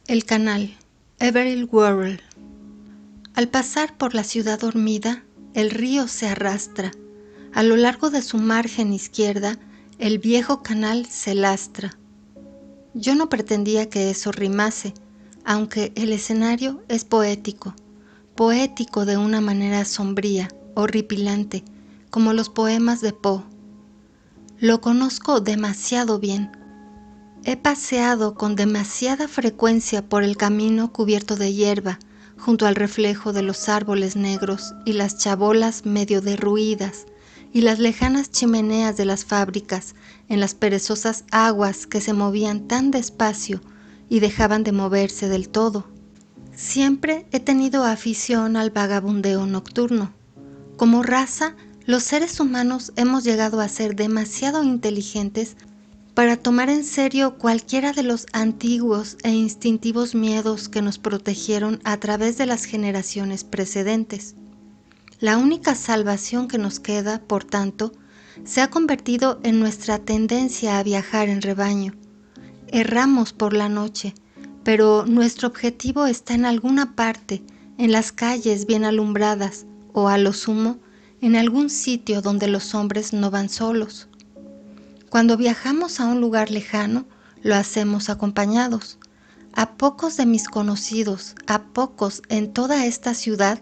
El canal, Everil Worrell. Al pasar por la ciudad dormida, el río se arrastra. A lo largo de su margen izquierda, el viejo canal se lastra. Yo no pretendía que eso rimase, aunque el escenario es poético de una manera sombría, horripilante, como los poemas de Poe. Lo conozco demasiado bien. He paseado con demasiada frecuencia por el camino cubierto de hierba, junto al reflejo de los árboles negros y las chabolas medio derruidas, y las lejanas chimeneas de las fábricas en las perezosas aguas que se movían tan despacio y dejaban de moverse del todo. Siempre he tenido afición al vagabundeo nocturno. Como raza, los seres humanos hemos llegado a ser demasiado inteligentes para tomar en serio cualquiera de los antiguos e instintivos miedos que nos protegieron a través de las generaciones precedentes. La única salvación que nos queda, por tanto, se ha convertido en nuestra tendencia a viajar en rebaño. Erramos por la noche, pero nuestro objetivo está en alguna parte, en las calles bien alumbradas, o a lo sumo, en algún sitio donde los hombres no van solos. Cuando viajamos a un lugar lejano, lo hacemos acompañados. A pocos de mis conocidos, a pocos en toda esta ciudad,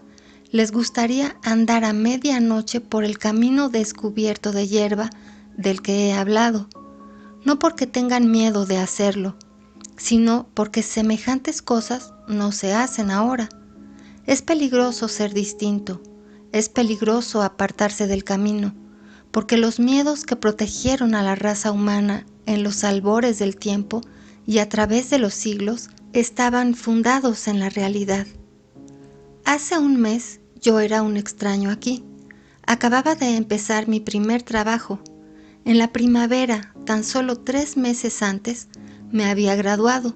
les gustaría andar a medianoche por el camino descubierto de hierba del que he hablado, no porque tengan miedo de hacerlo, sino porque semejantes cosas no se hacen ahora. Es peligroso ser distinto, es peligroso apartarse del camino, porque los miedos que protegieron a la raza humana en los albores del tiempo y a través de los siglos estaban fundados en la realidad. Hace un mes yo era un extraño aquí. Acababa de empezar mi primer trabajo. En la primavera, tan solo 3 meses antes, me había graduado.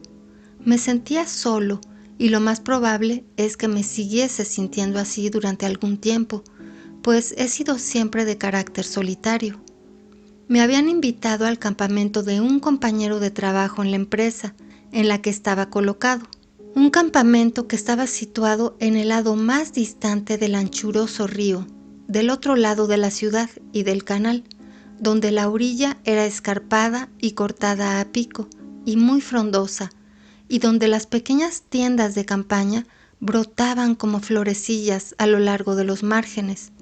Me sentía solo y lo más probable es que me siguiese sintiendo así durante algún tiempo, pues he sido siempre de carácter solitario. Me habían invitado al campamento de un compañero de trabajo en la empresa en la que estaba colocado. Un campamento que estaba situado en el lado más distante del anchuroso río, del otro lado de la ciudad y del canal, donde la orilla era escarpada y cortada a pico y muy frondosa, y donde las pequeñas tiendas de campaña brotaban como florecillas a lo largo de los márgenes.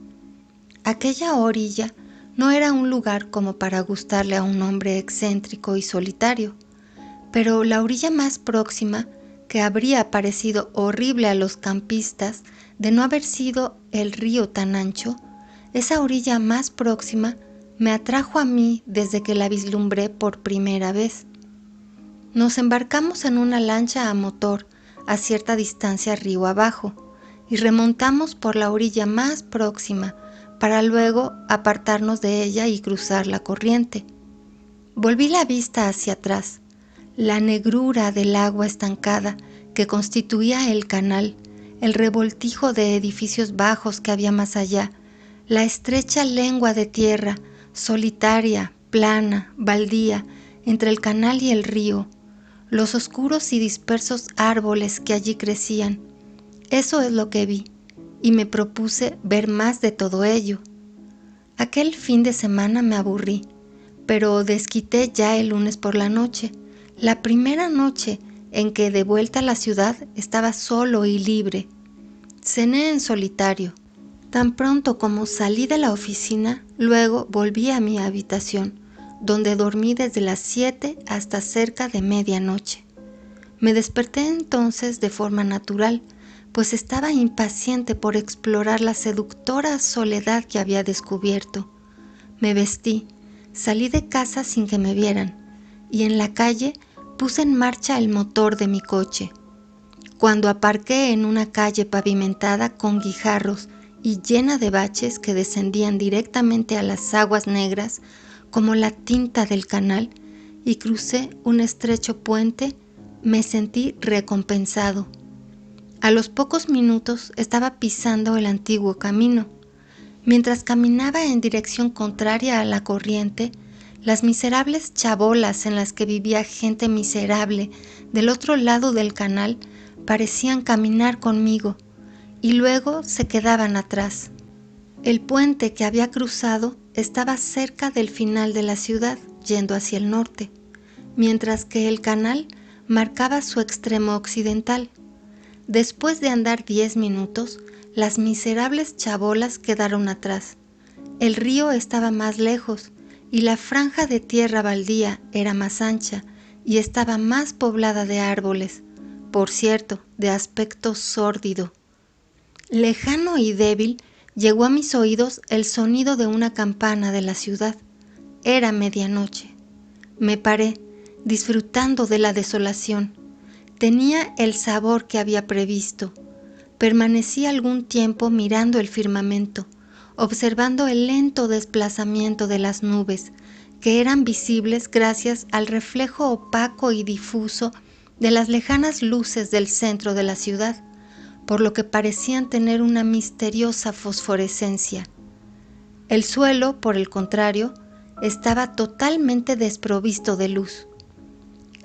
Aquella orilla no era un lugar como para gustarle a un hombre excéntrico y solitario, pero la orilla más próxima, que habría parecido horrible a los campistas de no haber sido el río tan ancho, esa orilla más próxima me atrajo a mí desde que la vislumbré por primera vez. Nos embarcamos en una lancha a motor a cierta distancia río abajo y remontamos por la orilla más próxima para luego apartarnos de ella y cruzar la corriente. Volví la vista hacia atrás. La negrura del agua estancada que constituía el canal, el revoltijo de edificios bajos que había más allá, la estrecha lengua de tierra, solitaria, plana, baldía, entre el canal y el río, los oscuros y dispersos árboles que allí crecían. Eso es lo que vi, y me propuse ver más de todo ello. Aquel fin de semana me aburrí, pero desquité ya el lunes por la noche, la primera noche en que de vuelta a la ciudad estaba solo y libre. Cené en solitario. Tan pronto como salí de la oficina, luego volví a mi habitación, donde dormí desde las 7 hasta cerca de medianoche. Me desperté entonces de forma natural, pues estaba impaciente por explorar la seductora soledad que había descubierto. Me vestí, salí de casa sin que me vieran, y en la calle puse en marcha el motor de mi coche. Cuando aparqué en una calle pavimentada con guijarros y llena de baches que descendían directamente a las aguas negras como la tinta del canal, y crucé un estrecho puente, me sentí recompensado. A los pocos minutos estaba pisando el antiguo camino. Mientras caminaba en dirección contraria a la corriente, Las miserables chabolas en las que vivía gente miserable del otro lado del canal parecían caminar conmigo y luego se quedaban atrás. El puente que había cruzado estaba cerca del final de la ciudad, yendo hacia el norte, mientras que el canal marcaba su extremo occidental. Después de andar 10 minutos, las miserables chabolas quedaron atrás. El río estaba más lejos y la franja de tierra baldía era más ancha y estaba más poblada de árboles, por cierto, de aspecto sórdido. Lejano y débil llegó a mis oídos el sonido de una campana de la ciudad. Era medianoche. Me paré, disfrutando de la desolación. Tenía el sabor que había previsto. Permanecí algún tiempo mirando el firmamento, observando el lento desplazamiento de las nubes, que eran visibles gracias al reflejo opaco y difuso de las lejanas luces del centro de la ciudad, por lo que parecían tener una misteriosa fosforescencia. El suelo, por el contrario, estaba totalmente desprovisto de luz.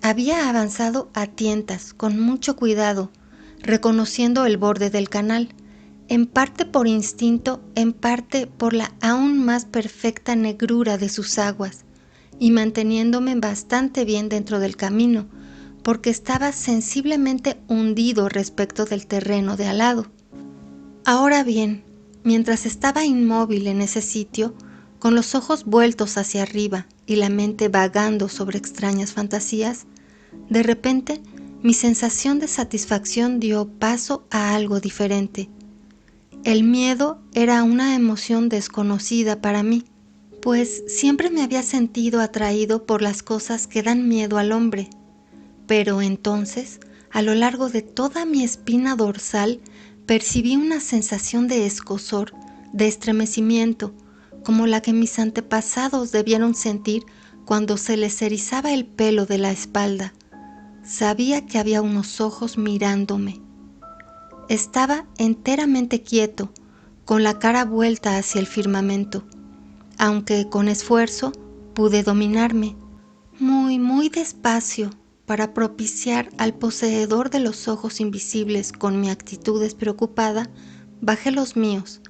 Había avanzado a tientas, con mucho cuidado, reconociendo el borde del canal, en parte por instinto, en parte por la aún más perfecta negrura de sus aguas, y manteniéndome bastante bien dentro del camino, porque estaba sensiblemente hundido respecto del terreno de al lado. Ahora bien, mientras estaba inmóvil en ese sitio, con los ojos vueltos hacia arriba y la mente vagando sobre extrañas fantasías, de repente mi sensación de satisfacción dio paso a algo diferente. El miedo era una emoción desconocida para mí, pues siempre me había sentido atraído por las cosas que dan miedo al hombre. Pero entonces, a lo largo de toda mi espina dorsal, percibí una sensación de escozor, de estremecimiento, como la que mis antepasados debieron sentir cuando se les erizaba el pelo de la espalda. Sabía que había unos ojos mirándome. Estaba enteramente quieto, con la cara vuelta hacia el firmamento, aunque con esfuerzo pude dominarme, muy despacio, para propiciar al poseedor de los ojos invisibles con mi actitud despreocupada. Bajé los míos,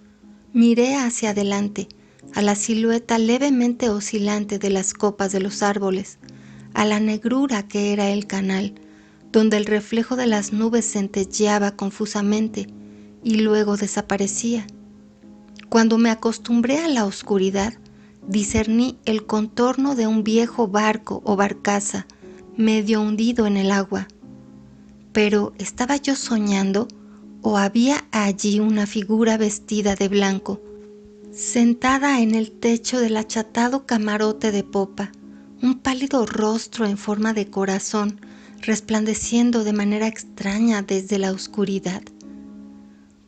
miré hacia adelante, a la silueta levemente oscilante de las copas de los árboles, a la negrura que era el canal, donde el reflejo de las nubes centelleaba confusamente y luego desaparecía. Cuando me acostumbré a la oscuridad, discerní el contorno de un viejo barco o barcaza medio hundido en el agua. Pero ¿estaba yo soñando o había allí una figura vestida de blanco, sentada en el techo del achatado camarote de popa, un pálido rostro en forma de corazón resplandeciendo de manera extraña desde la oscuridad?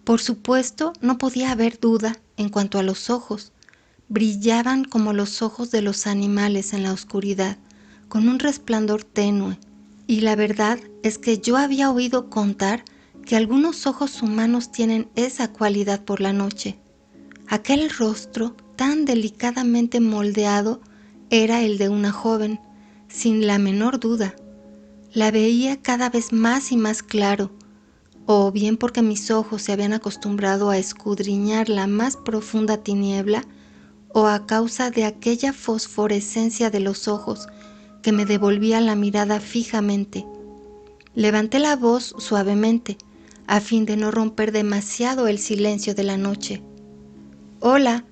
Por supuesto, no podía haber duda en cuanto a los ojos. Brillaban como los ojos de los animales en la oscuridad, con un resplandor tenue, y la verdad es que yo había oído contar que algunos ojos humanos tienen esa cualidad por la noche. Aquel rostro tan delicadamente moldeado era el de una joven, sin la menor duda. La veía cada vez más y más claro, o bien porque mis ojos se habían acostumbrado a escudriñar la más profunda tiniebla, o a causa de aquella fosforescencia de los ojos que me devolvía la mirada fijamente. Levanté la voz suavemente, a fin de no romper demasiado el silencio de la noche. «Hola,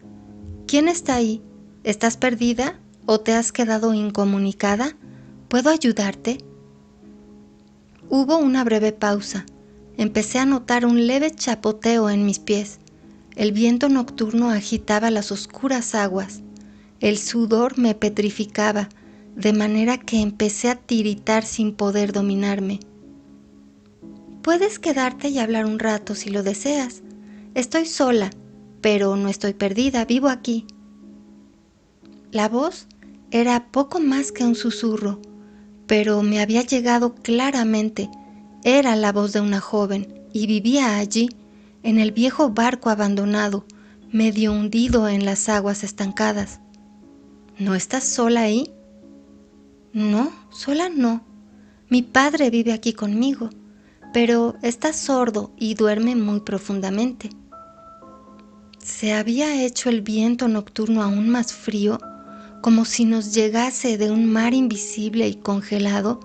¿quién está ahí? ¿Estás perdida o te has quedado incomunicada? ¿Puedo ayudarte?» Hubo una breve pausa. Empecé a notar un leve chapoteo en mis pies. El viento nocturno agitaba las oscuras aguas. El sudor me petrificaba, de manera que empecé a tiritar sin poder dominarme. «Puedes quedarte y hablar un rato si lo deseas. Estoy sola, pero no estoy perdida, vivo aquí». La voz era poco más que un susurro, pero me había llegado claramente. Era la voz de una joven y vivía allí, en el viejo barco abandonado, medio hundido en las aguas estancadas. ¿No estás sola ahí? No, sola no. Mi padre vive aquí conmigo, pero está sordo y duerme muy profundamente. Se había hecho el viento nocturno aún más frío, como si nos llegase de un mar invisible y congelado,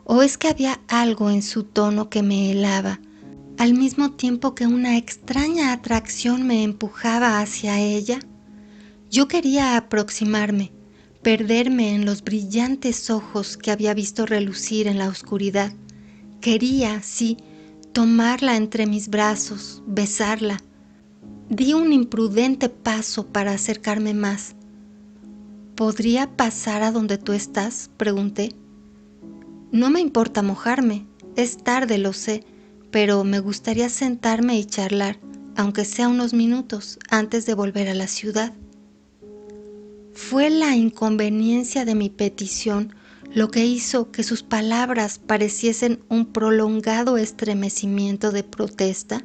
o es que había algo en su tono que me helaba, al mismo tiempo que una extraña atracción me empujaba hacia ella. Yo quería aproximarme, perderme en los brillantes ojos que había visto relucir en la oscuridad. Quería, sí, tomarla entre mis brazos, besarla. Di un imprudente paso para acercarme más. ¿Podría pasar a donde tú estás?, pregunté. No me importa mojarme, es tarde, lo sé, pero me gustaría sentarme y charlar, aunque sea unos minutos, antes de volver a la ciudad. Fue la inconveniencia de mi petición lo que hizo que sus palabras pareciesen un prolongado estremecimiento de protesta.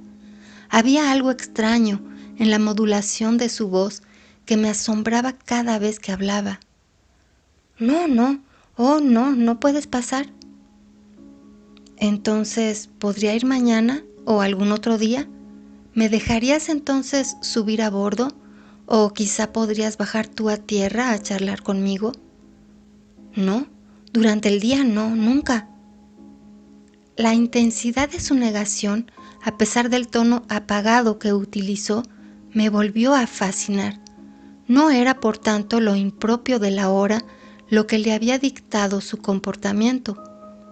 Había algo extraño en la modulación de su voz que me asombraba cada vez que hablaba. No, no puedes pasar. Entonces, ¿podría ir mañana o algún otro día? ¿Me dejarías entonces subir a bordo? ¿O quizá podrías bajar tú a tierra a charlar conmigo? No, durante el día no, nunca. La intensidad de su negación, a pesar del tono apagado que utilizó, me volvió a fascinar. No era, por tanto, lo impropio de la hora lo que le había dictado su comportamiento,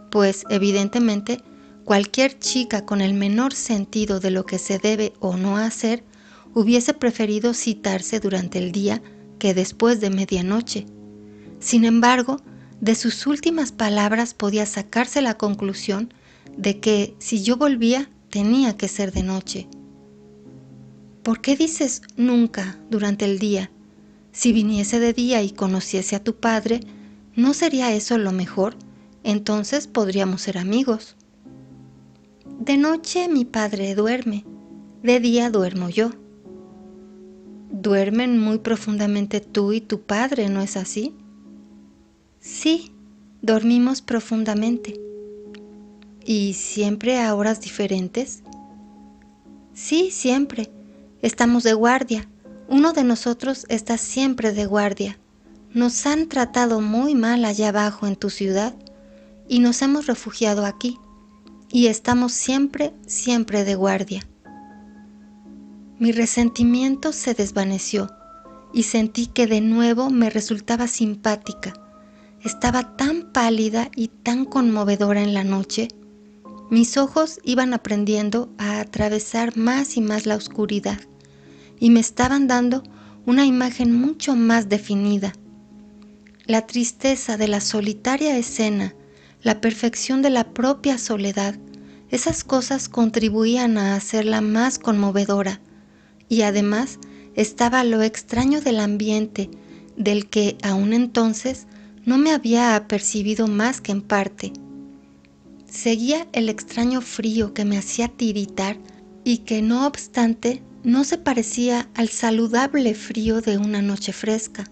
pues, evidentemente, cualquier chica con el menor sentido de lo que se debe o no hacer hubiese preferido citarse durante el día que después de medianoche. Sin embargo, de sus últimas palabras podía sacarse la conclusión de que si yo volvía tenía que ser de noche. ¿Por qué dices nunca durante el día? Si viniese de día y conociese a tu padre, ¿no sería eso lo mejor? Entonces podríamos ser amigos. De noche mi padre duerme, de día duermo yo. Duermen muy profundamente tú y tu padre, ¿no es así? Sí, dormimos profundamente. ¿Y siempre a horas diferentes? Sí, siempre. Estamos de guardia. Uno de nosotros está siempre de guardia. Nos han tratado muy mal allá abajo en tu ciudad y nos hemos refugiado aquí. Y estamos siempre de guardia. Mi resentimiento se desvaneció y sentí que de nuevo me resultaba simpática. Estaba tan pálida y tan conmovedora en la noche. Mis ojos iban aprendiendo a atravesar más y más la oscuridad y me estaban dando una imagen mucho más definida. La tristeza de la solitaria escena, la perfección de la propia soledad, esas cosas contribuían a hacerla más conmovedora, y además estaba lo extraño del ambiente, del que aún entonces no me había apercibido más que en parte. Seguía el extraño frío que me hacía tiritar y que no obstante no se parecía al saludable frío de una noche fresca.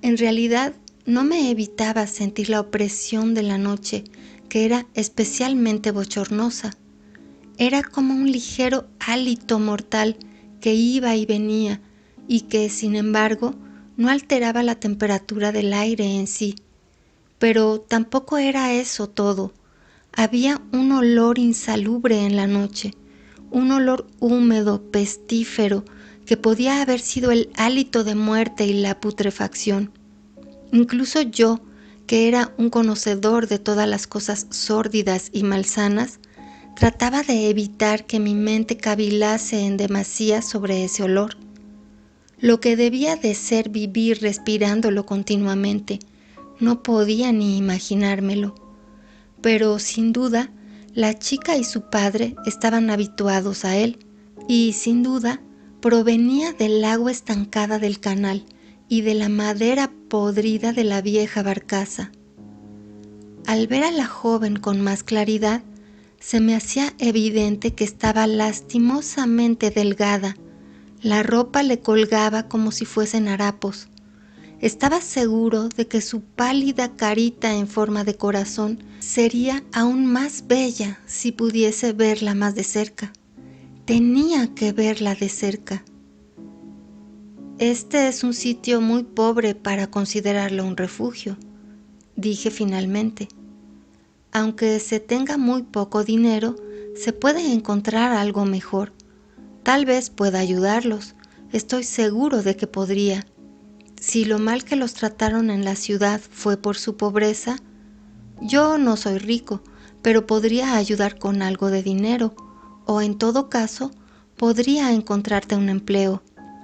En realidad no me evitaba sentir la opresión de la noche, que era especialmente bochornosa. Era como un ligero hálito mortal que iba y venía y que, sin embargo, no alteraba la temperatura del aire en sí. Pero tampoco era eso todo. Había un olor insalubre en la noche, un olor húmedo, pestífero, que podía haber sido el hálito de muerte y la putrefacción. Incluso yo, que era un conocedor de todas las cosas sórdidas y malsanas, trataba de evitar que mi mente cavilase en demasía sobre ese olor. Lo que debía de ser vivir respirándolo continuamente, no podía ni imaginármelo. Pero sin duda, la chica y su padre estaban habituados a él, y sin duda provenía del agua estancada del canal y de la madera podrida de la vieja barcaza. Al ver a la joven con más claridad, se me hacía evidente que estaba lastimosamente delgada. La ropa le colgaba como si fuesen harapos. Estaba seguro de que su pálida carita en forma de corazón sería aún más bella si pudiese verla más de cerca. Tenía que verla de cerca. Este es un sitio muy pobre para considerarlo un refugio, dije finalmente. Aunque se tenga muy poco dinero, se puede encontrar algo mejor. Tal vez pueda ayudarlos. Estoy seguro de que podría. Si lo mal que los trataron en la ciudad fue por su pobreza, yo no soy rico, pero podría ayudar con algo de dinero, o en todo caso, podría encontrarte un empleo.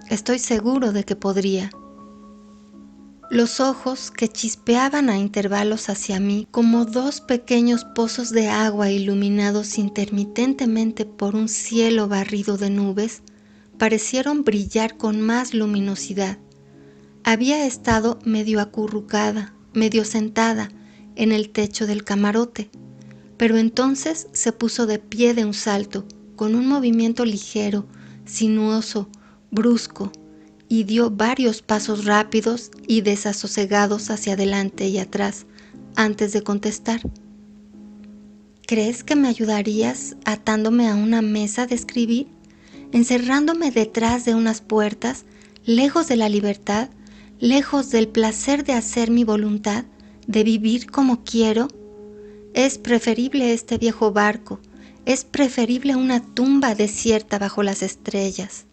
Estoy seguro de que podría. Los ojos que chispeaban a intervalos hacia mí como dos pequeños pozos de agua iluminados intermitentemente por un cielo barrido de nubes, parecieron brillar con más luminosidad. Había estado medio acurrucada, medio sentada en el techo del camarote, pero entonces se puso de pie de un salto, con un movimiento ligero, sinuoso, brusco, y dio varios pasos rápidos y desasosegados hacia adelante y atrás, antes de contestar. ¿Crees que me ayudarías atándome a una mesa de escribir, encerrándome detrás de unas puertas, lejos de la libertad, lejos del placer de hacer mi voluntad, de vivir como quiero? Es preferible este viejo barco, es preferible una tumba desierta bajo las estrellas.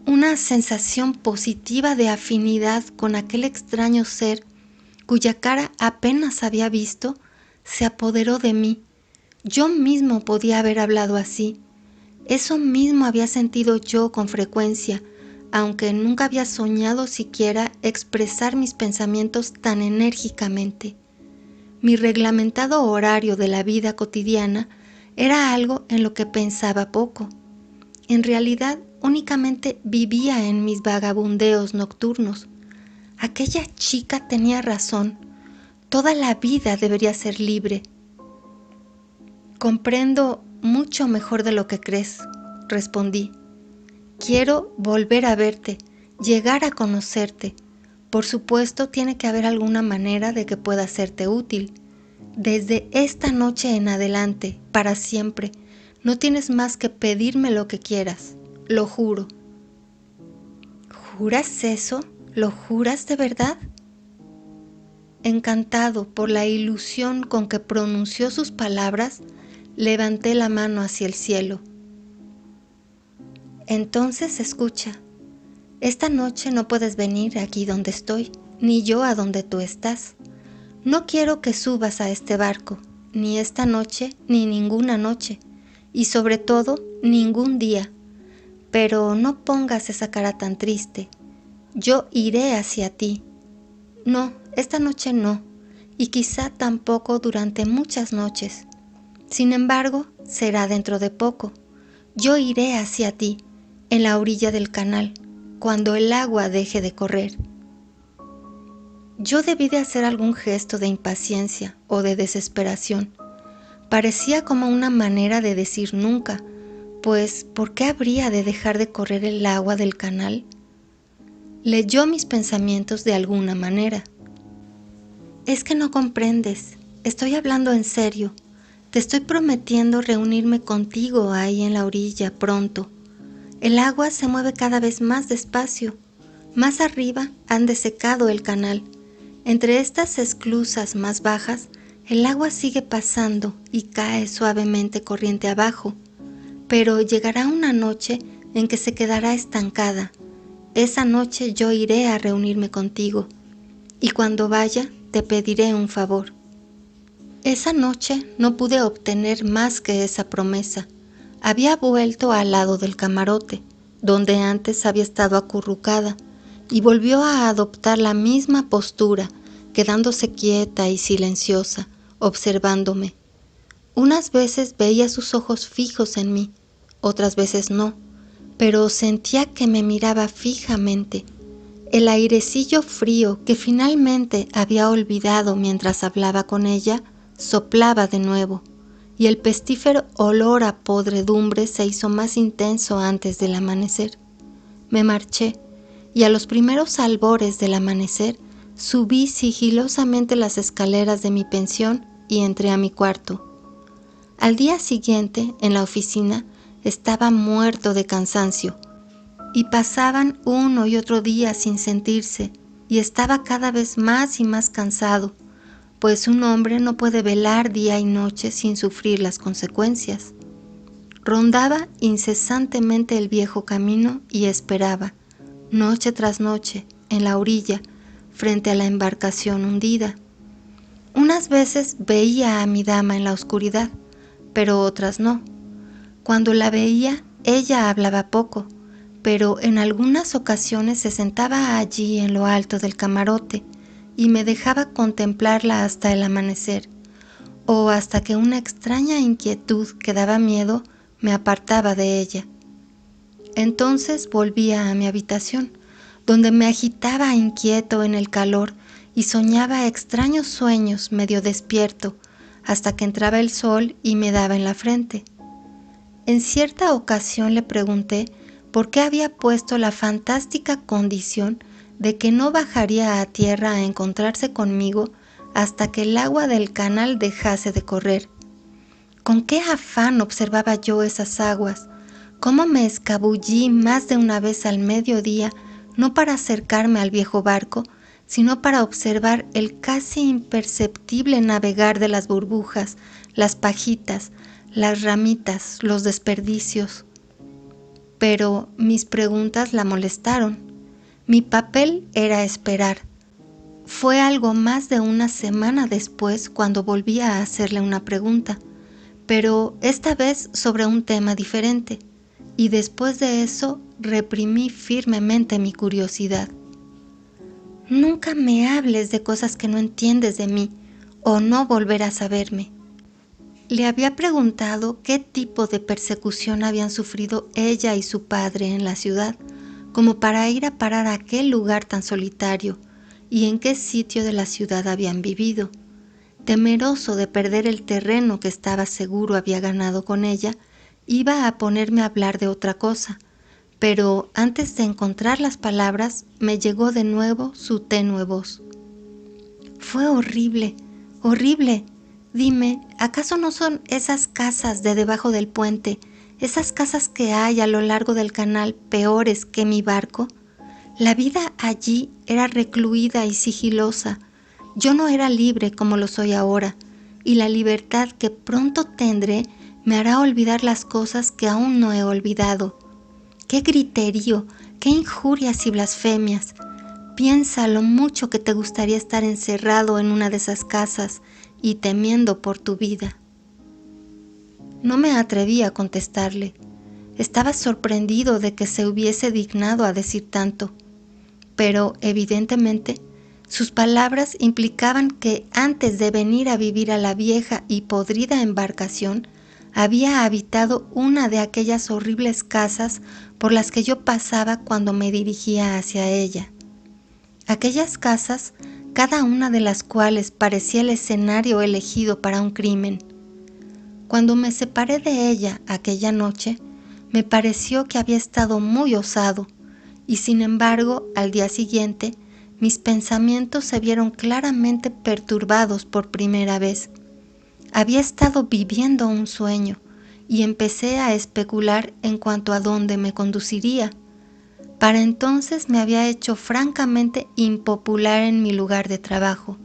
Una sensación positiva de afinidad con aquel extraño ser, cuya cara apenas había visto, se apoderó de mí. Yo mismo podía haber hablado así. Eso mismo había sentido yo con frecuencia, aunque nunca había soñado siquiera expresar mis pensamientos tan enérgicamente. Mi reglamentado horario de la vida cotidiana era algo en lo que pensaba poco. En realidad, únicamente vivía en mis vagabundeos nocturnos. Aquella chica tenía razón. Toda la vida debería ser libre. Comprendo mucho mejor de lo que crees, respondí. Quiero volver a verte, llegar a conocerte. Por supuesto, tiene que haber alguna manera de que pueda serte útil. Desde esta noche en adelante, para siempre, no tienes más que pedirme lo que quieras. Lo juro. ¿Juras eso? ¿Lo juras de verdad? Encantado por la ilusión con que pronunció sus palabras, levanté la mano hacia el cielo. Entonces escucha. Esta noche no puedes venir aquí donde estoy, ni yo a donde tú estás. No quiero que subas a este barco, ni esta noche, ni ninguna noche, y sobre todo, ningún día. Pero no pongas esa cara tan triste. Yo iré hacia ti. No, esta noche no, y quizá tampoco durante muchas noches. Sin embargo, será dentro de poco. Yo iré hacia ti, en la orilla del canal, cuando el agua deje de correr. Yo debí de hacer algún gesto de impaciencia o de desesperación. Parecía como una manera de decir nunca, pues ¿por qué habría de dejar de correr el agua del canal? Leyó mis pensamientos de alguna manera. Es que no comprendes, estoy hablando en serio. Te estoy prometiendo reunirme contigo ahí en la orilla pronto. El agua se mueve cada vez más despacio. Más arriba han desecado el canal. Entre estas esclusas más bajas, el agua sigue pasando y cae suavemente corriente abajo. Pero llegará una noche en que se quedará estancada. Esa noche yo iré a reunirme contigo, y cuando vaya te pediré un favor. Esa noche no pude obtener más que esa promesa. Había vuelto al lado del camarote, donde antes había estado acurrucada, y volvió a adoptar la misma postura, quedándose quieta y silenciosa, observándome. Unas veces veía sus ojos fijos en mí, otras veces no, pero sentía que me miraba fijamente. El airecillo frío que finalmente había olvidado mientras hablaba con ella, soplaba de nuevo, y el pestífero olor a podredumbre se hizo más intenso antes del amanecer. Me marché, y a los primeros albores del amanecer subí sigilosamente las escaleras de mi pensión y entré a mi cuarto. Al día siguiente, en la oficina, estaba muerto de cansancio, y pasaban uno y otro día sin sentirse, y estaba cada vez más y más cansado, pues un hombre no puede velar día y noche sin sufrir las consecuencias. Rondaba incesantemente el viejo camino y esperaba, noche tras noche, en la orilla, frente a la embarcación hundida. Unas veces veía a mi dama en la oscuridad, pero otras no. Cuando la veía, ella hablaba poco, pero en algunas ocasiones se sentaba allí en lo alto del camarote y me dejaba contemplarla hasta el amanecer, o hasta que una extraña inquietud que daba miedo me apartaba de ella. Entonces volvía a mi habitación, donde me agitaba inquieto en el calor y soñaba extraños sueños medio despierto, hasta que entraba el sol y me daba en la frente. En cierta ocasión le pregunté por qué había puesto la fantástica condición de que no bajaría a tierra a encontrarse conmigo hasta que el agua del canal dejase de correr. Con qué afán observaba yo esas aguas, cómo me escabullí más de una vez al mediodía, no para acercarme al viejo barco, sino para observar el casi imperceptible navegar de las burbujas, las pajitas, las ramitas, los desperdicios. Pero mis preguntas la molestaron. Mi papel era esperar. Fue algo más de una semana después cuando volví a hacerle una pregunta, pero esta vez sobre un tema diferente, y después de eso reprimí firmemente mi curiosidad. Nunca me hables de cosas que no entiendes de mí, o no volverás a verme. Le había preguntado qué tipo de persecución habían sufrido ella y su padre en la ciudad, como para ir a parar a aquel lugar tan solitario, y en qué sitio de la ciudad habían vivido. Temeroso de perder el terreno que estaba seguro había ganado con ella, iba a ponerme a hablar de otra cosa, pero antes de encontrar las palabras me llegó de nuevo su tenue voz. Fue horrible, horrible. Dime, ¿acaso no son esas casas de debajo del puente, esas casas que hay a lo largo del canal peores que mi barco? La vida allí era recluida y sigilosa. Yo no era libre como lo soy ahora, y la libertad que pronto tendré me hará olvidar las cosas que aún no he olvidado. ¡Qué griterío! ¡Qué injurias y blasfemias! Piensa lo mucho que te gustaría estar encerrado en una de esas casas y temiendo por tu vida. No me atreví a contestarle. Estaba sorprendido de que se hubiese dignado a decir tanto, pero evidentemente sus palabras implicaban que antes de venir a vivir a la vieja y podrida embarcación, había habitado una de aquellas horribles casas por las que yo pasaba cuando me dirigía hacia ella. Aquellas casas, cada una de las cuales parecía el escenario elegido para un crimen. Cuando me separé de ella aquella noche, me pareció que había estado muy osado, y sin embargo, al día siguiente, mis pensamientos se vieron claramente perturbados por primera vez. Había estado viviendo un sueño, y empecé a especular en cuanto a dónde me conduciría. Para entonces me había hecho francamente impopular en mi lugar de trabajo.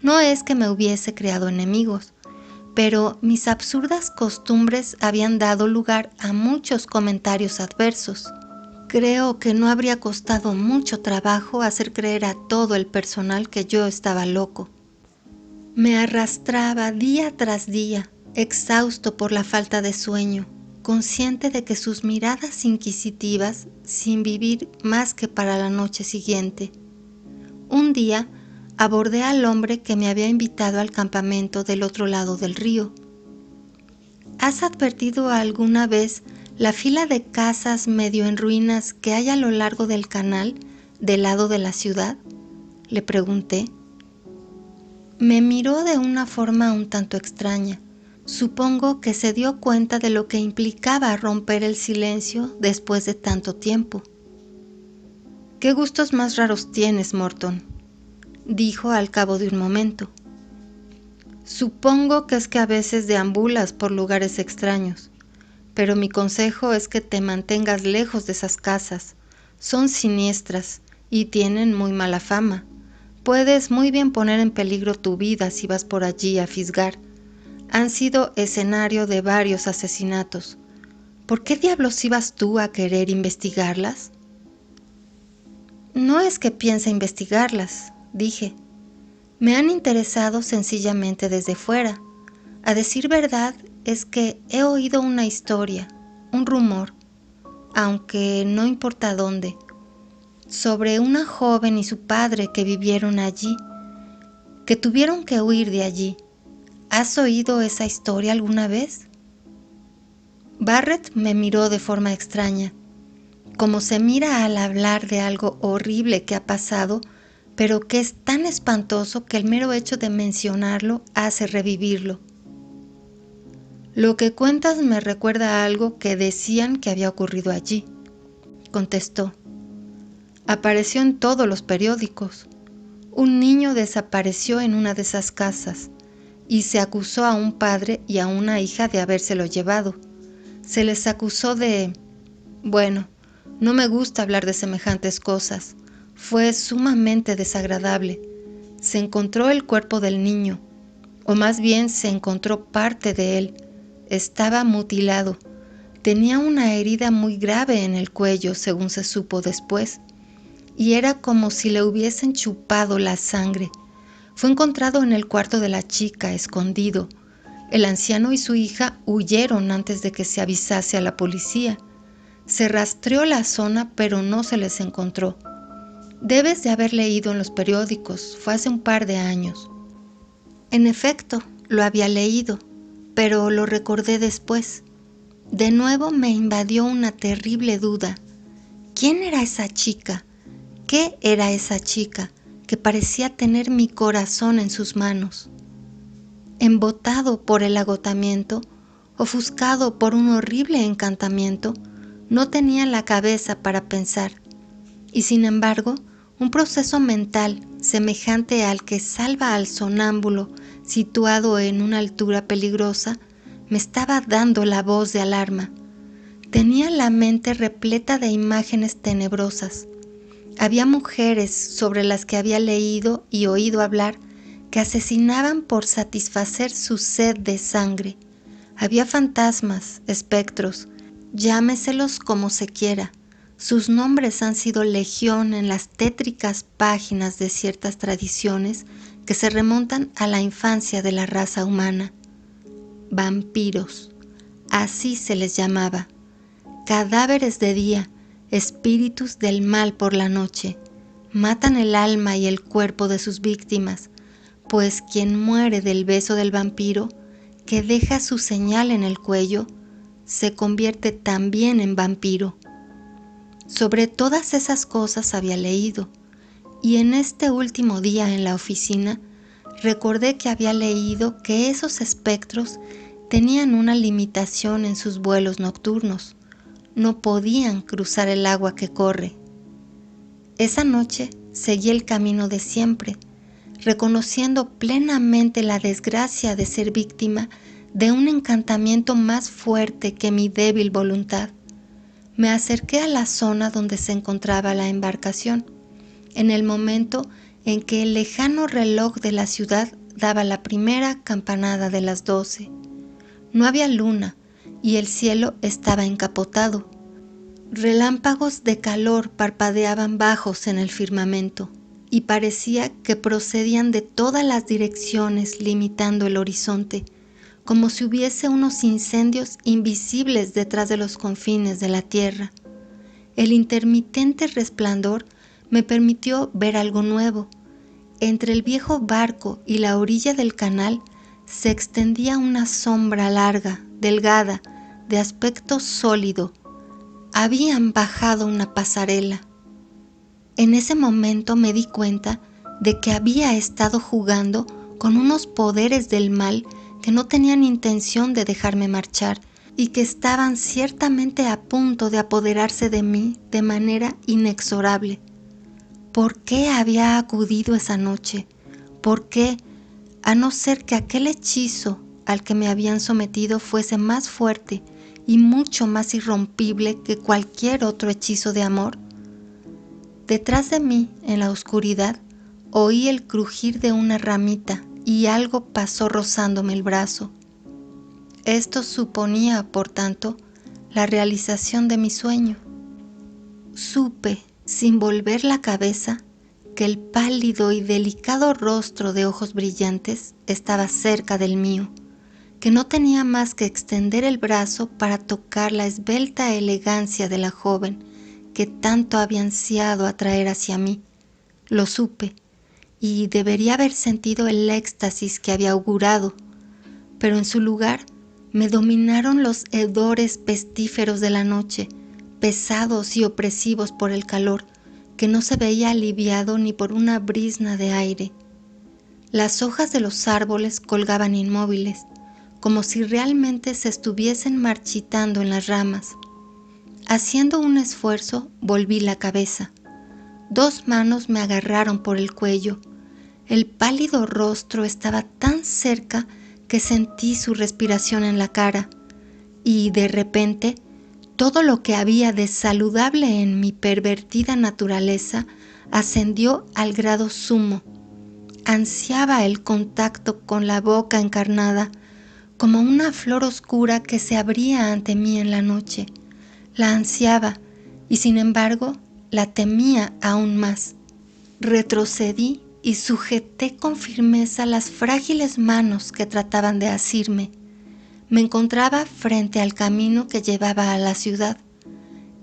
No es que me hubiese creado enemigos, pero mis absurdas costumbres habían dado lugar a muchos comentarios adversos. Creo que no habría costado mucho trabajo hacer creer a todo el personal que yo estaba loco. Me arrastraba día tras día, exhausto por la falta de sueño, consciente de que sus miradas inquisitivas, sin vivir más que para la noche siguiente. Un día abordé al hombre que me había invitado al campamento del otro lado del río. ¿Has advertido alguna vez la fila de casas medio en ruinas que hay a lo largo del canal, del lado de la ciudad? Le pregunté. Me miró de una forma un tanto extraña. Supongo que se dio cuenta de lo que implicaba romper el silencio después de tanto tiempo. «¿Qué gustos más raros tienes, Morton?», dijo al cabo de un momento. «Supongo que es que a veces deambulas por lugares extraños, pero mi consejo es que te mantengas lejos de esas casas. Son siniestras y tienen muy mala fama. Puedes muy bien poner en peligro tu vida si vas por allí a fisgar. Han sido escenario de varios asesinatos. ¿Por qué diablos ibas tú a querer investigarlas?». «No es que piense investigarlas», dije. «Me han interesado sencillamente desde fuera. A decir verdad es que he oído una historia, un rumor, aunque no importa dónde, sobre una joven y su padre que vivieron allí, que tuvieron que huir de allí. ¿Has oído esa historia alguna vez?». Barrett me miró de forma extraña, como se mira al hablar de algo horrible que ha pasado, pero que es tan espantoso que el mero hecho de mencionarlo hace revivirlo. «Lo que cuentas me recuerda a algo que decían que había ocurrido allí», contestó. «Apareció en todos los periódicos. Un niño desapareció en una de esas casas y se acusó a un padre y a una hija de habérselo llevado. Se les acusó de... Bueno, no me gusta hablar de semejantes cosas. Fue sumamente desagradable. Se encontró el cuerpo del niño, o más bien se encontró parte de él. Estaba mutilado. Tenía una herida muy grave en el cuello, según se supo después, y era como si le hubiesen chupado la sangre. Fue encontrado en el cuarto de la chica, escondido. El anciano y su hija huyeron antes de que se avisase a la policía. Se rastreó la zona, pero no se les encontró. Debes de haber leído en los periódicos, fue hace un par de años». En efecto, lo había leído, pero lo recordé después. De nuevo me invadió una terrible duda. ¿Quién era esa chica? ¿Qué era esa chica que parecía tener mi corazón en sus manos? Embotado por el agotamiento, ofuscado por un horrible encantamiento, no tenía la cabeza para pensar, y sin embargo, un proceso mental semejante al que salva al sonámbulo situado en una altura peligrosa me estaba dando la voz de alarma. Tenía la mente repleta de imágenes tenebrosas. Había mujeres sobre las que había leído y oído hablar que asesinaban por satisfacer su sed de sangre. Había fantasmas, espectros, llámeselos como se quiera. Sus nombres han sido legión en las tétricas páginas de ciertas tradiciones que se remontan a la infancia de la raza humana. Vampiros, así se les llamaba. Cadáveres de día, espíritus del mal por la noche. Matan el alma y el cuerpo de sus víctimas, pues quien muere del beso del vampiro, que deja su señal en el cuello, se convierte también en vampiro. Sobre todas esas cosas había leído, y en este último día en la oficina recordé que había leído que esos espectros tenían una limitación en sus vuelos nocturnos. No podían cruzar el agua que corre. Esa noche seguí el camino de siempre, reconociendo plenamente la desgracia de ser víctima de un encantamiento más fuerte que mi débil voluntad. Me acerqué a la zona donde se encontraba la embarcación, en el momento en que el lejano reloj de la ciudad daba la primera campanada de las 12. No había luna y el cielo estaba encapotado. Relámpagos de calor parpadeaban bajos en el firmamento y parecía que procedían de todas las direcciones limitando el horizonte, como si hubiese unos incendios invisibles detrás de los confines de la tierra. El intermitente resplandor me permitió ver algo nuevo. Entre el viejo barco y la orilla del canal se extendía una sombra larga, delgada, de aspecto sólido. Habían bajado una pasarela. En ese momento me di cuenta de que había estado jugando con unos poderes del mal que no tenían intención de dejarme marchar y que estaban ciertamente a punto de apoderarse de mí de manera inexorable. ¿por qué había acudido esa noche? ¿Por qué, a no ser que aquel hechizo al que me habían sometido fuese más fuerte y mucho más irrompible que cualquier otro hechizo de amor? Detrás de mí, en la oscuridad, oí el crujir de una ramita y algo pasó rozándome el brazo. Esto suponía, por tanto, la realización de mi sueño. Supe, sin volver la cabeza, que el pálido y delicado rostro de ojos brillantes estaba cerca del mío, que no tenía más que extender el brazo para tocar la esbelta elegancia de la joven que tanto había ansiado atraer hacia mí. Lo supe, y debería haber sentido el éxtasis que había augurado, pero en su lugar me dominaron los hedores pestíferos de la noche, pesados y opresivos por el calor, que no se veía aliviado ni por una brizna de aire. Las hojas de los árboles colgaban inmóviles, como si realmente se estuviesen marchitando en las ramas. Haciendo un esfuerzo, volví la cabeza. 2 manos me agarraron por el cuello. El pálido rostro estaba tan cerca que sentí su respiración en la cara, y de repente todo lo que había de saludable en mi pervertida naturaleza ascendió al grado sumo. Ansiaba el contacto con la boca encarnada, como una flor oscura que se abría ante mí en la noche. La ansiaba y sin embargo la temía aún más. Retrocedí y sujeté con firmeza las frágiles manos que trataban de asirme. Me encontraba frente al camino que llevaba a la ciudad.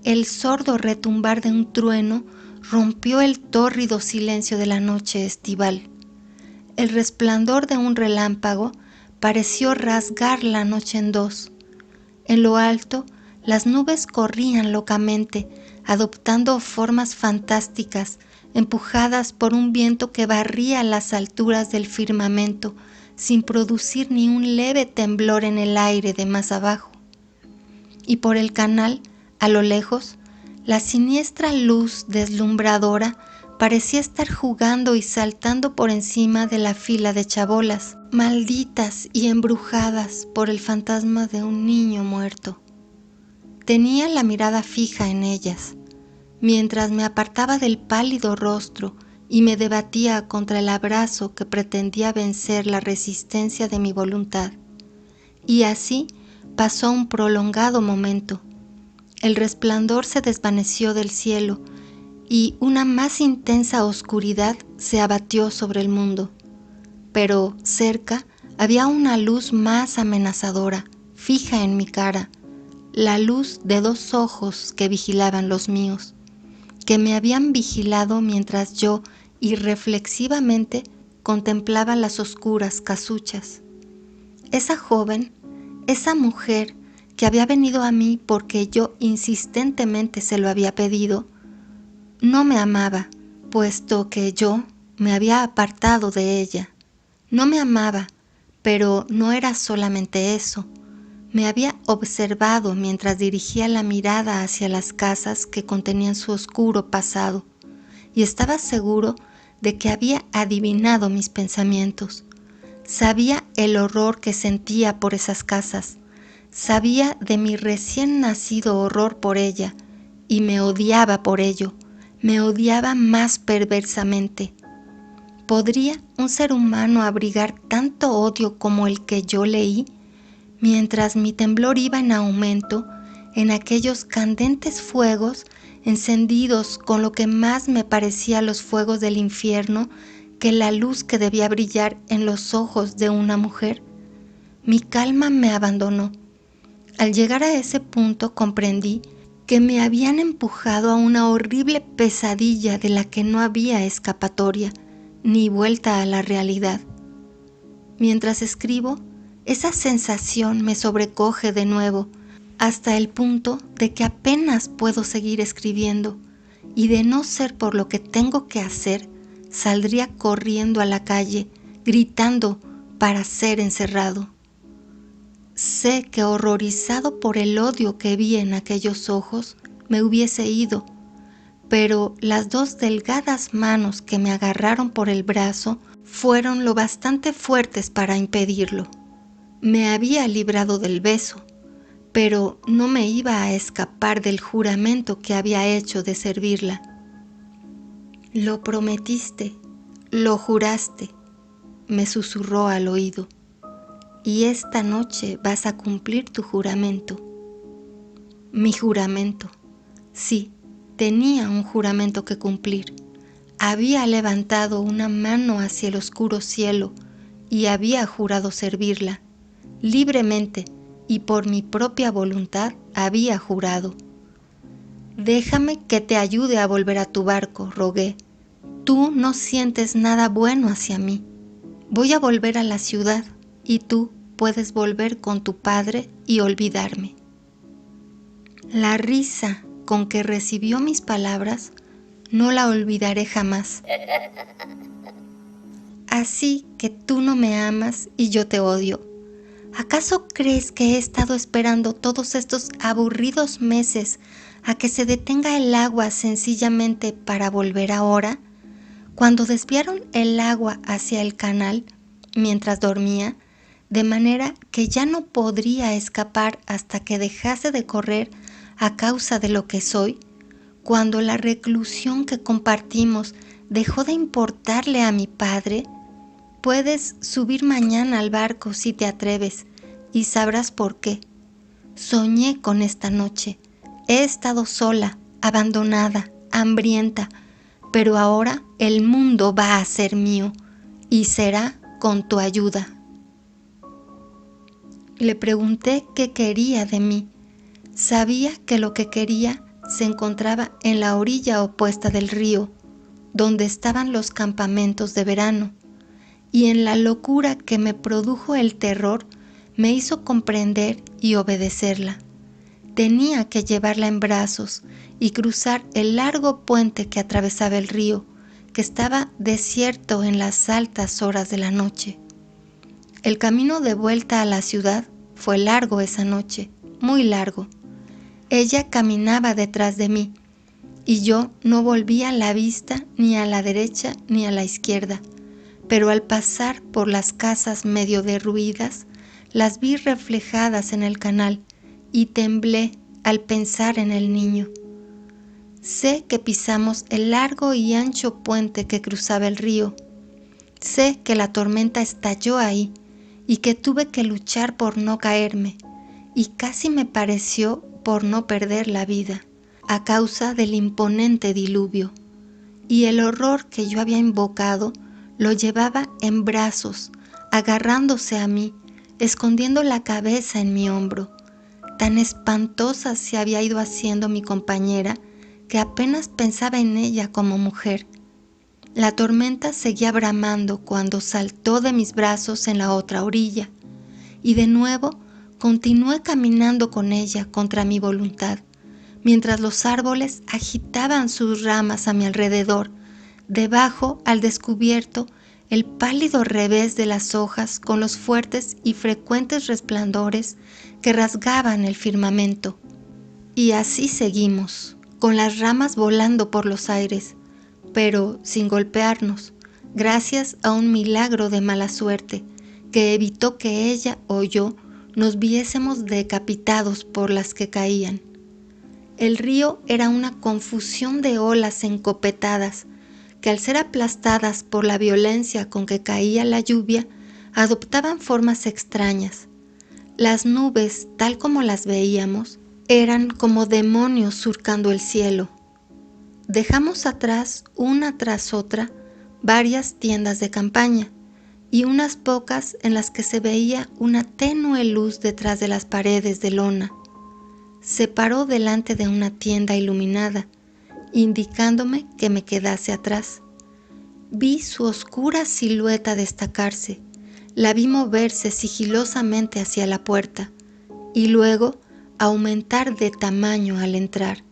El sordo retumbar de un trueno rompió el tórrido silencio de la noche estival. El resplandor de un relámpago pareció rasgar la noche en dos. En lo alto, las nubes corrían locamente, adoptando formas fantásticas, empujadas por un viento que barría las alturas del firmamento, sin producir ni un leve temblor en el aire de más abajo. Y por el canal, a lo lejos, la siniestra luz deslumbradora parecía estar jugando y saltando por encima de la fila de chabolas, malditas y embrujadas por el fantasma de un niño muerto. Tenía la mirada fija en ellas, mientras me apartaba del pálido rostro y me debatía contra el abrazo que pretendía vencer la resistencia de mi voluntad. Y así pasó un prolongado momento. El resplandor se desvaneció del cielo y una más intensa oscuridad se abatió sobre el mundo. Pero cerca había una luz más amenazadora, fija en mi cara, la luz de 2 ojos que vigilaban los míos, que me habían vigilado mientras yo irreflexivamente contemplaba las oscuras casuchas. Esa joven, esa mujer que había venido a mí porque yo insistentemente se lo había pedido, no me amaba, puesto que yo me había apartado de ella. No me amaba, pero no era solamente eso. Me había observado mientras dirigía la mirada hacia las casas que contenían su oscuro pasado, y estaba seguro de que había adivinado mis pensamientos. Sabía el horror que sentía por esas casas, sabía de mi recién nacido horror por ella, y me odiaba por ello, me odiaba más perversamente. ¿Podría un ser humano abrigar tanto odio como el que yo leí? Mientras mi temblor iba en aumento, en aquellos candentes fuegos encendidos con lo que más me parecía los fuegos del infierno que la luz que debía brillar en los ojos de una mujer, mi calma me abandonó. Al llegar a ese punto comprendí que me habían empujado a una horrible pesadilla de la que no había escapatoria ni vuelta a la realidad. Mientras escribo, esa sensación me sobrecoge de nuevo, hasta el punto de que apenas puedo seguir escribiendo, y de no ser por lo que tengo que hacer, saldría corriendo a la calle, gritando para ser encerrado. Sé que horrorizado por el odio que vi en aquellos ojos, me hubiese ido, pero las dos delgadas manos que me agarraron por el brazo fueron lo bastante fuertes para impedirlo. Me había librado del beso, pero no me iba a escapar del juramento que había hecho de servirla. Lo prometiste, lo juraste, me susurró al oído, y esta noche vas a cumplir tu juramento. Mi juramento. Sí, tenía un juramento que cumplir. Había levantado una mano hacia el oscuro cielo y había jurado servirla. Libremente y por mi propia voluntad había jurado. Déjame que te ayude a volver a tu barco, rogué. Tú no sientes nada bueno hacia mí. Voy a volver a la ciudad y tú puedes volver con tu padre y olvidarme. La risa con que recibió mis palabras no la olvidaré jamás. Así que tú no me amas y yo te odio. ¿Acaso crees que he estado esperando todos estos aburridos meses a que se detenga el agua sencillamente para volver ahora? Cuando desviaron el agua hacia el canal mientras dormía, de manera que ya no podría escapar hasta que dejase de correr a causa de lo que soy, cuando la reclusión que compartimos dejó de importarle a mi padre, puedes subir mañana al barco si te atreves y sabrás por qué. Soñé con esta noche. He estado sola, abandonada, hambrienta, pero ahora el mundo va a ser mío y será con tu ayuda. Le pregunté qué quería de mí. Sabía que lo que quería se encontraba en la orilla opuesta del río, donde estaban los campamentos de verano, y en la locura que me produjo el terror me hizo comprender y obedecerla. Tenía que llevarla en brazos y cruzar el largo puente que atravesaba el río, que estaba desierto en las altas horas de la noche. El camino de vuelta a la ciudad fue largo esa noche, muy largo. Ella caminaba detrás de mí y yo no volvía la vista ni a la derecha ni a la izquierda, pero al pasar por las casas medio derruidas, las vi reflejadas en el canal y temblé al pensar en el niño. Sé que pisamos el largo y ancho puente que cruzaba el río. Sé que la tormenta estalló ahí y que tuve que luchar por no caerme, y casi me pareció por no perder la vida, a causa del imponente diluvio. Y el horror que yo había invocado lo llevaba en brazos, agarrándose a mí, escondiendo la cabeza en mi hombro. Tan espantosa se había ido haciendo mi compañera que apenas pensaba en ella como mujer. La tormenta seguía bramando cuando saltó de mis brazos en la otra orilla, y de nuevo continué caminando con ella contra mi voluntad, mientras los árboles agitaban sus ramas a mi alrededor, debajo al descubierto el pálido revés de las hojas con los fuertes y frecuentes resplandores que rasgaban el firmamento. Y así seguimos, con las ramas volando por los aires, pero sin golpearnos, gracias a un milagro de mala suerte que evitó que ella o yo nos viésemos decapitados por las que caían. El río era una confusión de olas encopetadas que, al ser aplastadas por la violencia con que caía la lluvia, adoptaban formas extrañas. Las nubes, tal como las veíamos, eran como demonios surcando el cielo. Dejamos atrás, una tras otra, varias tiendas de campaña y unas pocas en las que se veía una tenue luz detrás de las paredes de lona. Se paró delante de una tienda iluminada, indicándome que me quedase atrás. Vi su oscura silueta destacarse, la vi moverse sigilosamente hacia la puerta y luego aumentar de tamaño al entrar.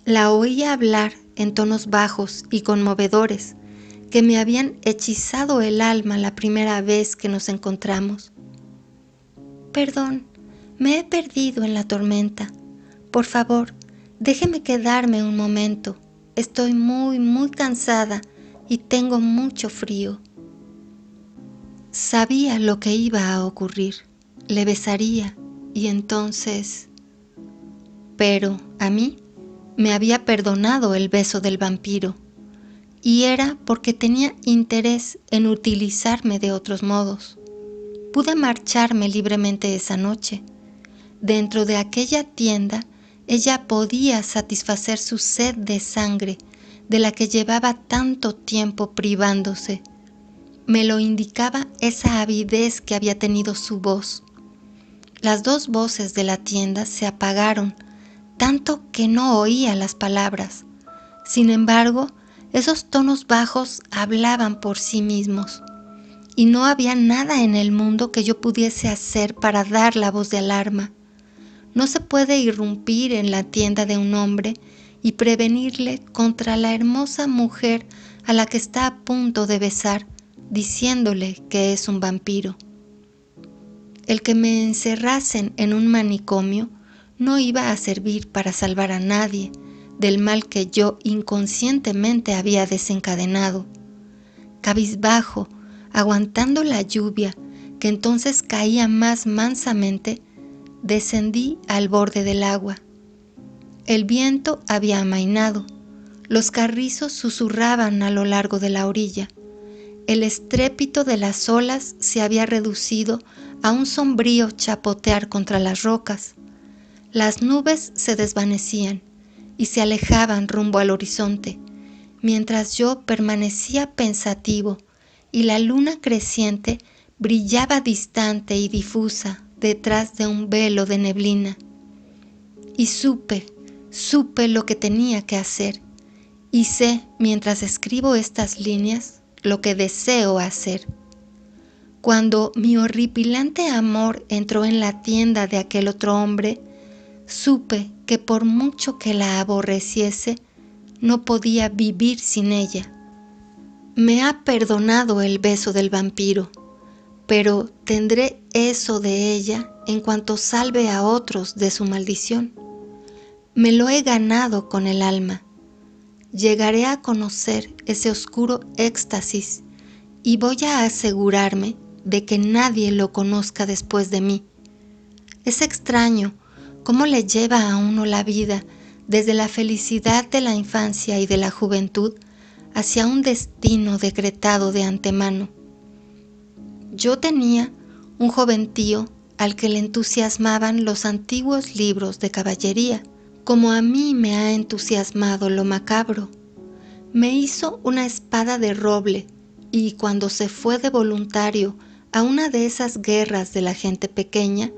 La oía hablar en tonos bajos y conmovedores que me habían hechizado el alma la primera vez que nos encontramos. Perdón, me he perdido en la tormenta. Por favor, déjeme quedarme un momento, estoy muy cansada y tengo mucho frío. Sabía lo que iba a ocurrir. Le besaría y entonces... Pero a mí me había perdonado el beso del vampiro, y era porque tenía interés en utilizarme de otros modos. Pude marcharme libremente esa noche. Dentro de aquella tienda, ella podía satisfacer su sed de sangre, de la que llevaba tanto tiempo privándose. Me lo indicaba esa avidez que había tenido su voz. Las dos voces de la tienda se apagaron, tanto que no oía las palabras. Sin embargo, esos tonos bajos hablaban por sí mismos, y no había nada en el mundo que yo pudiese hacer para dar la voz de alarma. No se puede irrumpir en la tienda de un hombre y prevenirle contra la hermosa mujer a la que está a punto de besar, diciéndole que es un vampiro. El que me encerrasen en un manicomio no iba a servir para salvar a nadie del mal que yo inconscientemente había desencadenado. Cabizbajo, aguantando la lluvia, que entonces caía más mansamente, descendí al borde del agua. El viento había amainado, los carrizos susurraban a lo largo de la orilla. El estrépito de las olas se había reducido a un sombrío chapotear contra las rocas. Las nubes se desvanecían y se alejaban rumbo al horizonte, mientras yo permanecía pensativo y la luna creciente brillaba distante y difusa detrás de un velo de neblina. Y supe lo que tenía que hacer, y sé, mientras escribo estas líneas, lo que deseo hacer. Cuando mi horripilante amor entró en la tienda de aquel otro hombre, supe que por mucho que la aborreciese, no podía vivir sin ella. Me ha perdonado el beso del vampiro, pero tendré eso de ella en cuanto salve a otros de su maldición. Me lo he ganado con el alma. Llegaré a conocer ese oscuro éxtasis y voy a asegurarme de que nadie lo conozca después de mí. Es extraño cómo le lleva a uno la vida desde la felicidad de la infancia y de la juventud hacia un destino decretado de antemano. Yo tenía un joven tío al que le entusiasmaban los antiguos libros de caballería, como a mí me ha entusiasmado lo macabro. Me hizo una espada de roble y cuando se fue de voluntario a una de esas guerras de la gente pequeña,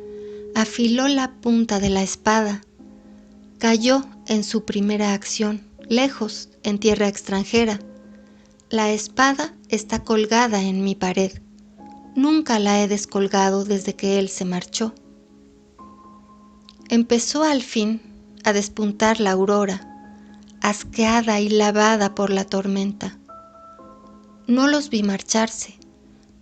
afiló la punta de la espada. Cayó en su primera acción, lejos, en tierra extranjera. La espada está colgada en mi pared. Nunca la he descolgado desde que él se marchó. Empezó al fin a despuntar la aurora, asqueada y lavada por la tormenta. No los vi marcharse,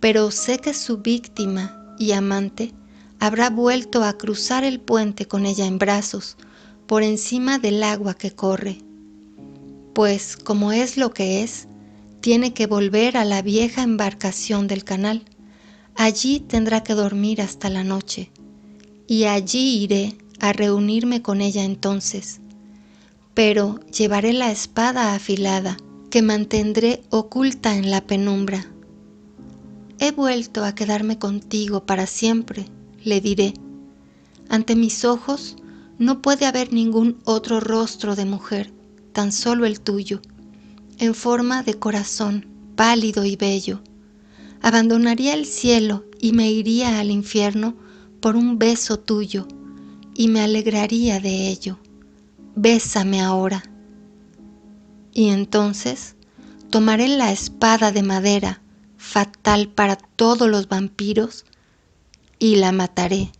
pero sé que su víctima y amante habrá vuelto a cruzar el puente con ella en brazos, por encima del agua que corre. Pues, como es lo que es, tiene que volver a la vieja embarcación del canal. Allí tendrá que dormir hasta la noche, y allí iré a reunirme con ella entonces. Pero llevaré la espada afilada, que mantendré oculta en la penumbra. He vuelto a quedarme contigo para siempre, le diré. Ante mis ojos no puede haber ningún otro rostro de mujer, tan solo el tuyo, en forma de corazón, pálido y bello. Abandonaría el cielo y me iría al infierno por un beso tuyo, y me alegraría de ello. Bésame ahora. Y entonces tomaré la espada de madera, fatal para todos los vampiros, y la mataré.